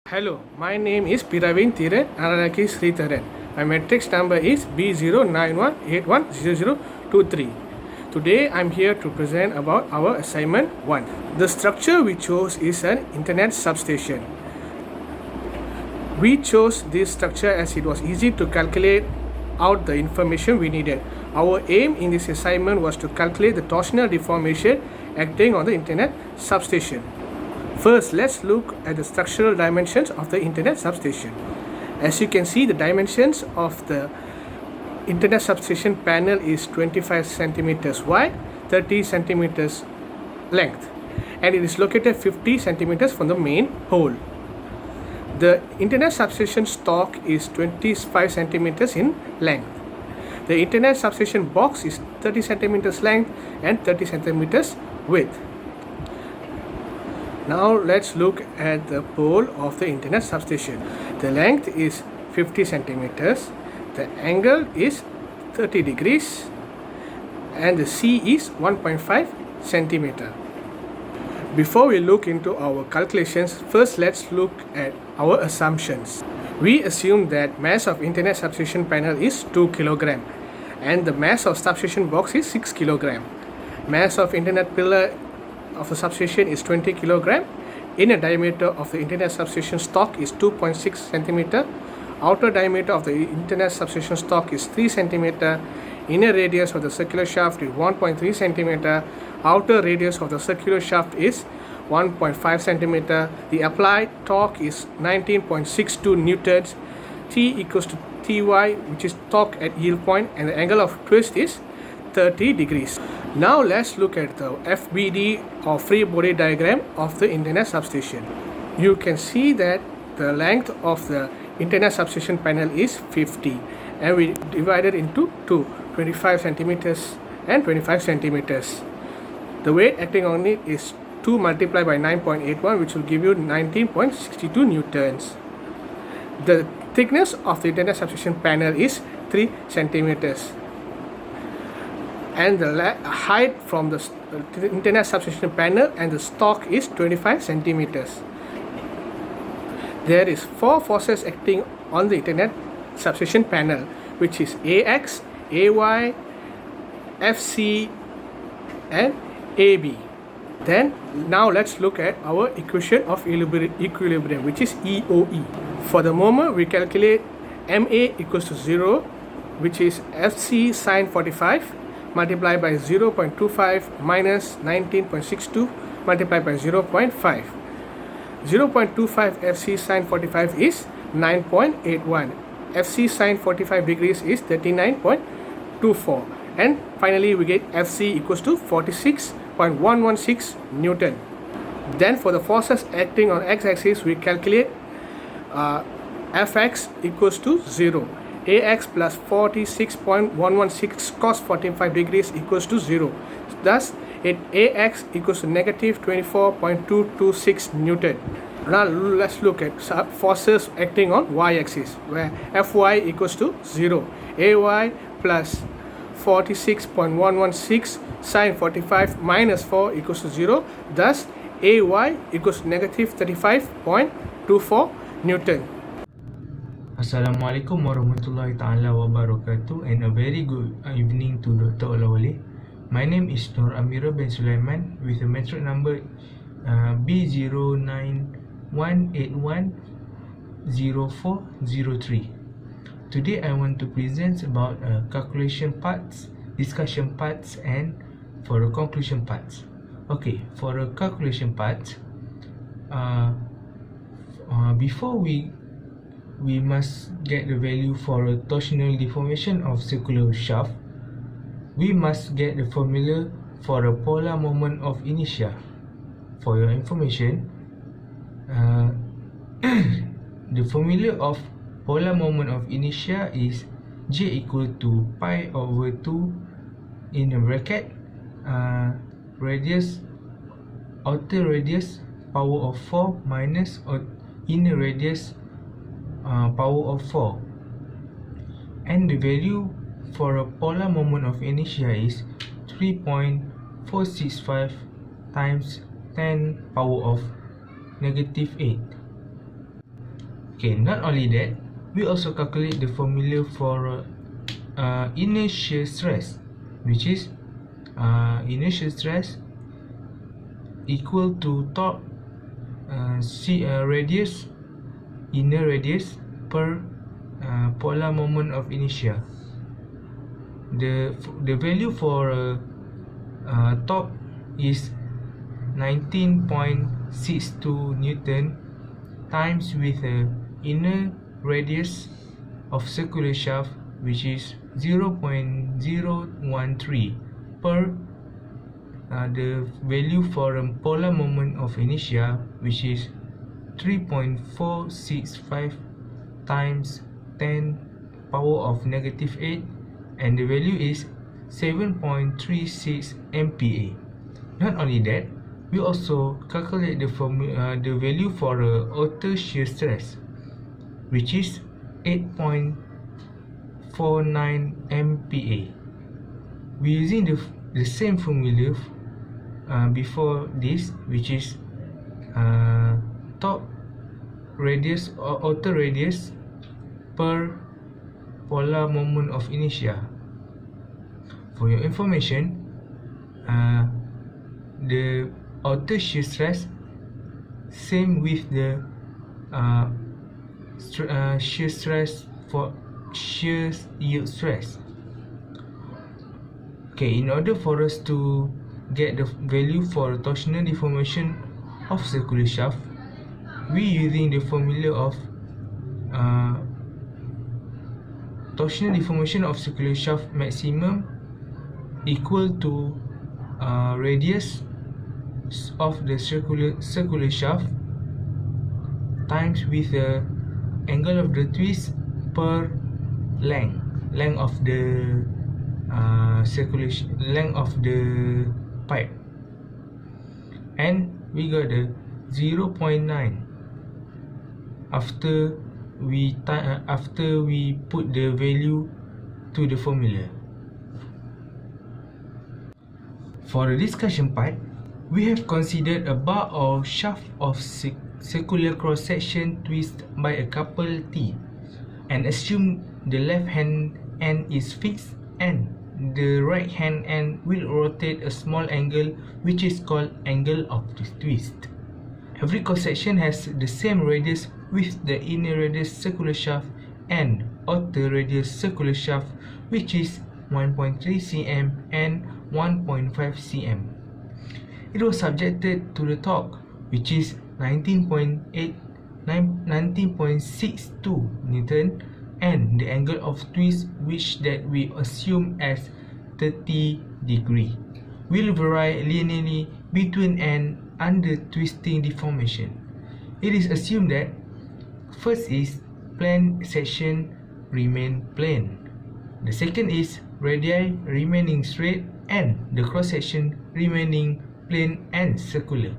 Hello, my name is Piravin Thiran Aranaki Sritharan. My matrix number is B0918100023. Today I am here to present about our assignment 1. The structure we chose is an internet substation. We chose this structure as it was easy to calculate out the information we needed. Our aim in this assignment was to calculate the torsional deformation acting on the internet substation. First, let's look at the structural dimensions of the internet substation. As you can see, the dimensions of the internet substation panel is 25 centimeters wide, 30 centimeters length, and it is located 50 centimeters from the main pole. The internet substation stock is 25 centimeters in length. The internet substation box is 30 centimeters length and 30 centimeters width. Now let's look at the pole of the internet substation. The length is 50 centimeters, the angle is 30 degrees, and the C is 1.5 centimeter. Before we look into our calculations, first let's look at our assumptions. We assume that mass of internet substation panel is 2 kg and the mass of substation box is 6 kg. Mass of internet pillar of the substation is 20 kg. Inner diameter of the internet substation stock is 2.6 cm. Outer diameter of the internet substation stock is 3 cm. Inner radius of the circular shaft is 1.3 cm. Outer radius of the circular shaft is 1.5 cm. The applied torque is 19.62 newtons. T equals to Ty, which is torque at yield point, and the angle of twist is 30 degrees. Now let's look at the FBD or free body diagram of the internet substation. You can see that the length of the internet substation panel is 50 and we divided into two, 25 centimeters and 25 centimeters. The weight acting on it is 2 multiplied by 9.81, which will give you 19.62 newtons. The thickness of the internet substation panel is 3 centimeters. And the height from the internet substation panel and the stock is 25 centimeters. There is 4 forces acting on the internet substation panel, which is AX, AY, FC, and AB. Then now let's look at our equation of equilibrium, which is EOE. For the moment, we calculate MA equals to 0, which is FC sine 45 multiplied by 0.25 minus 19.62 multiplied by 0.5. 0.25 FC sine 45 is 9.81. FC sine 45 degrees is 39.24. And finally we get FC equals to 46.116 Newton. Then for the forces acting on x-axis, we calculate Fx equals to 0. AX plus 46.116 cos 45 degrees equals to 0. Thus, AX equals to negative 24.226 Newton. Now let's look at forces acting on y-axis, where Fy equals to 0. AY plus 46.116 sine 45 minus 4 equals to 0. Thus, AY equals to negative 35.24 Newton. Assalamualaikum warahmatullahi ta'ala wabarakatuh, and a very good evening to Dr. Olawale. My name is Nur Amira bin Sulaiman with a metric number B0918104003. Today I want to present about calculation parts, discussion parts, and for the conclusion parts. Okay, for the calculation part, before we must get the value for a torsional deformation of circular shaft. We must get the formula for a polar moment of inertia. For your information, the formula of polar moment of inertia is J equal to pi over 2 in a bracket radius, outer radius power of 4 minus inner radius power of 4, and the value for a polar moment of inertia is 3.465 times 10 power of negative 8. Okay, not only that, we also calculate the formula for inertial stress, which is inertial stress equal to torque radius, inner radius per polar moment of inertia. The value for torque is 19.62 Newton times with inner radius of circular shaft, which is 0.013 per the value for polar moment of inertia, which is 3.465 times 10 power of negative 8, and the value is 7.36 MPa. Not only that, we also calculate the value for outer shear stress, which is 8.49 MPa. We're using the same formula before this, which is torque radius or outer radius per polar moment of inertia. For your information, the outer shear stress same with the shear stress for shear yield stress. Okay, in order for us to get the value for torsional deformation of circular shaft, we using the formula of torsional deformation of circular shaft maximum equal to radius of the circular shaft times with the angle of the twist per length of the length of the pipe, and we got the 0.9 after we put the value to the formula. For the discussion part, we have considered a bar or shaft of circular cross-section twist by a couple T, and assume the left hand end is fixed and the right hand end will rotate a small angle, which is called angle of the twist. Every cross-section has the same radius with the inner radius circular shaft and outer radius circular shaft, which is 1.3 cm and 1.5 cm. It was subjected to the torque, which is 19.62 Newton, and the angle of twist, which that we assume as 30 degree, will vary linearly between and under twisting deformation. It is assumed that first is plane section remain plane, the second is radii remaining straight, and the cross section remaining plane and circular,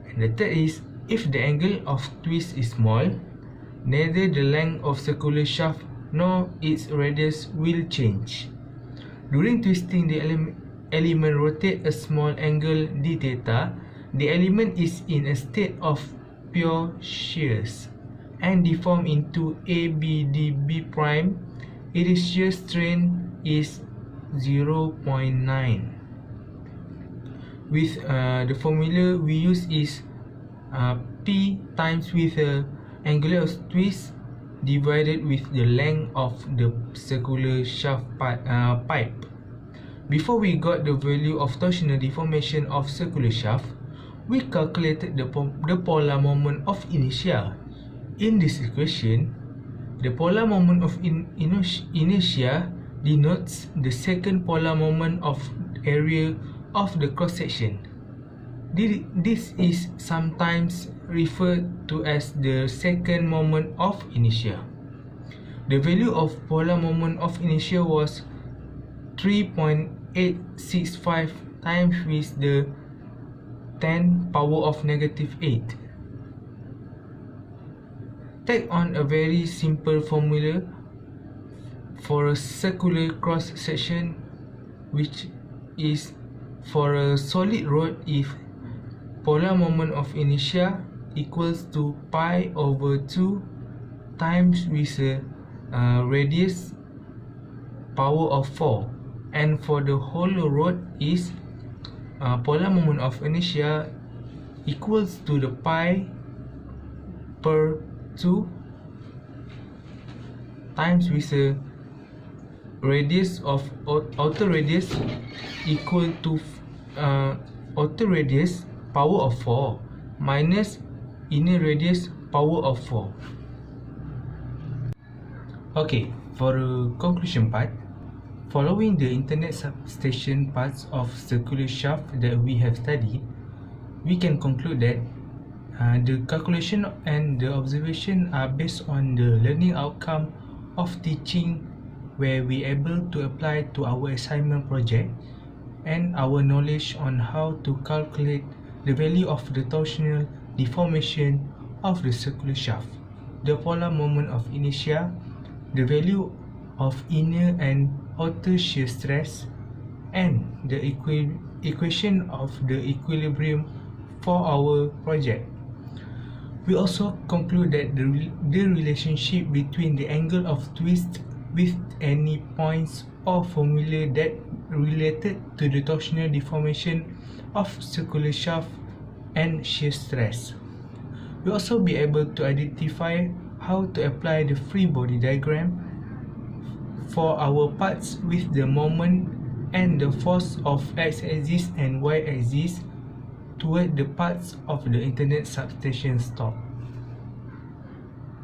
and the third is if the angle of twist is small, neither the length of circular shaft nor its radius will change. During twisting, the element rotate a small angle d theta. The element is in a state of pure shears and deform into ABDB prime. Its shear strain is 0.9. With the formula we use is P times with angular twist divided with the length of the circular shaft pipe. Before we got the value of torsional deformation of circular shaft, we calculated the polar moment of inertia. In this equation, the polar moment of inertia denotes the second polar moment of area of the cross section. This is sometimes referred to as the second moment of inertia. The value of polar moment of inertia was 3.865 times with the 10 power of negative 8. Take on a very simple formula for a circular cross section, which is for a solid rod if polar moment of inertia equals to pi over 2 times with a radius power of 4, and for the hollow rod is polar moment of inertia equals to the pi per 2 times with a radius of outer radius equal to outer radius power of 4 minus inner radius power of 4. Okay, for the conclusion part, following the internet substation parts of circular shaft that we have studied, we can conclude that the calculation and the observation are based on the learning outcome of teaching, where we able to apply to our assignment project, and our knowledge on how to calculate the value of the torsional deformation of the circular shaft, the polar moment of inertia, the value of inner and outer shear stress, and the equation of the equilibrium for our project. We also conclude that the relationship between the angle of twist with any points or formula that related to the torsional deformation of circular shaft and shear stress. We also be able to identify how to apply the free body diagram for our parts with the moment and the force of x-axis and y-axis toward the parts of the internet substation stop.